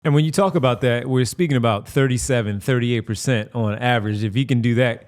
And when you talk about that, we're speaking about 37, 38% on average. If he can do that,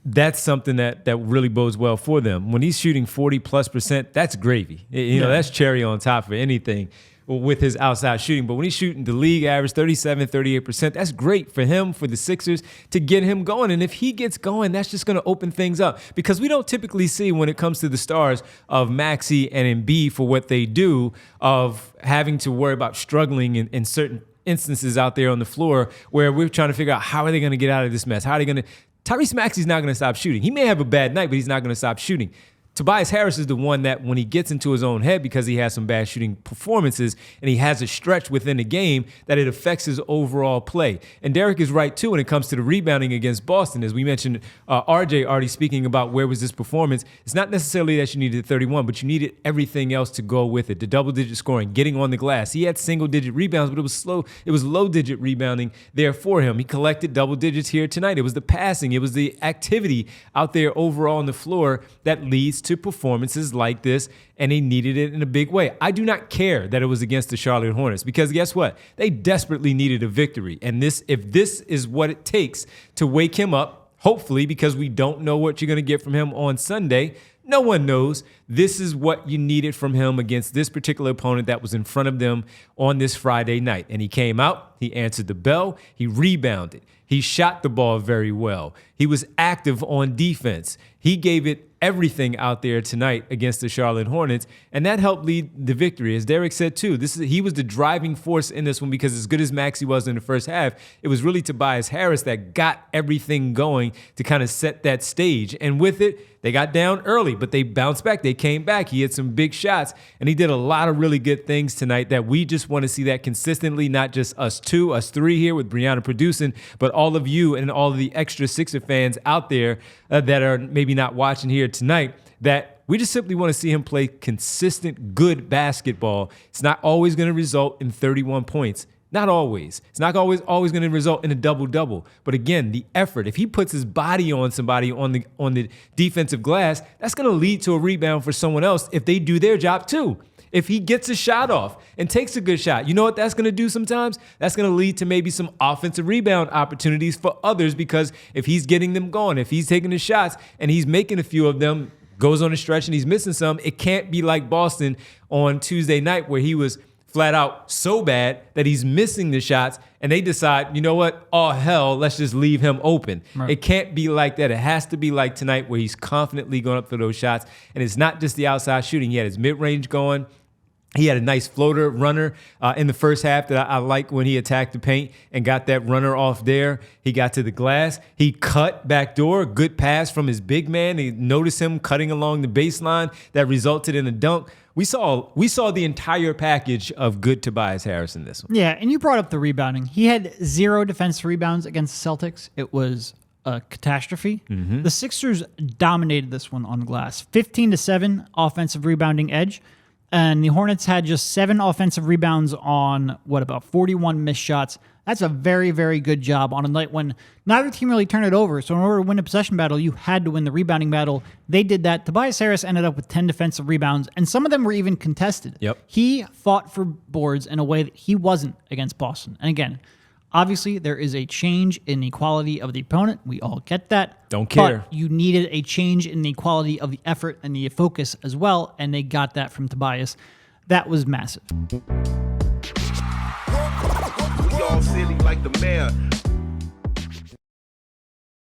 that's something that really bodes well for them. When he's shooting 40+%, that's gravy. That's cherry on top for anything with his outside shooting. But when he's shooting the league average 37, 38%, that's great for him, for the Sixers, to get him going. And if he gets going, that's just going to open things up. Because we don't typically see, when it comes to the stars of Maxey and Embiid, for what they do, of having to worry about struggling in certain instances out there on the floor, where we're trying to figure out, how are they going to get out of this mess? How are they going to... Tyrese Maxey's not going to stop shooting. He may have a bad night, but he's not going to stop shooting. Tobias Harris is the one that, when he gets into his own head, because he has some bad shooting performances and he has a stretch within the game, that it affects his overall play. And Derek is right, too, when it comes to the rebounding against Boston. As we mentioned, RJ already speaking about where was this performance. It's not necessarily that you needed 31, but you needed everything else to go with it. The double-digit scoring, getting on the glass. He had single-digit rebounds, but it was slow. It was low-digit rebounding there for him. He collected double digits here tonight. It was the passing. It was the activity out there overall on the floor that leads to performances like this, and they needed it in a big way. I do not care that it was against the Charlotte Hornets, because guess what? They desperately needed a victory. And if this is what it takes to wake him up, hopefully, because we don't know what you're going to get from him on Sunday. No one knows. This is what you needed from him against this particular opponent that was in front of them on this Friday night. And he came out, he answered the bell, he rebounded, he shot the ball very well, he was active on defense, he gave it everything out there tonight against the Charlotte Hornets, and that helped lead the victory. As Derek said too, he was the driving force in this one, because as good as Maxey was in the first half, it was really Tobias Harris that got everything going to kind of set that stage. And with it, they got down early, but they bounced back. They came back. He had some big shots, and he did a lot of really good things tonight that we just want to see that consistently, not just us two, us three here with Brianna producing, but all of you and all of the extra Sixer fans out there that are maybe not watching here tonight, that we just simply want to see him play consistent, good basketball. It's not always going to result in 31 points. Not always. It's not always going to result in a double-double. But again, the effort, if he puts his body on somebody on the defensive glass, that's going to lead to a rebound for someone else if they do their job too. If he gets a shot off and takes a good shot, you know what that's going to do sometimes? That's going to lead to maybe some offensive rebound opportunities for others, because if he's getting them going, if he's taking the shots and he's making a few of them, goes on a stretch and he's missing some, it can't be like Boston on Tuesday night, where he was flat out so bad that he's missing the shots, and they decide, you know what? Oh, hell, let's just leave him open. Right. It can't be like that. It has to be like tonight, where he's confidently going up for those shots. And it's not just the outside shooting. He had his mid-range going. He had a nice floater runner in the first half that I like, when he attacked the paint and got that runner off there. He got to the glass. He cut backdoor, good pass from his big man. He noticed him cutting along the baseline that resulted in a dunk. We saw the entire package of good Tobias Harris in this one. Yeah, and you brought up the rebounding. He had 0 defensive rebounds against the Celtics. It was a catastrophe. Mm-hmm. The Sixers dominated this one on the glass. 15-7 offensive rebounding edge. And the Hornets had just 7 offensive rebounds on, about 41 missed shots. That's a very, very good job on a night when neither team really turned it over. So in order to win a possession battle, you had to win the rebounding battle. They did that. Tobias Harris ended up with 10 defensive rebounds, and some of them were even contested. Yep. He fought for boards in a way that he wasn't against Boston. And again, obviously, there is a change in the quality of the opponent. We all get that. Don't care. But you needed a change in the quality of the effort and the focus as well, and they got that from Tobias. That was massive. We all silly like the mayor.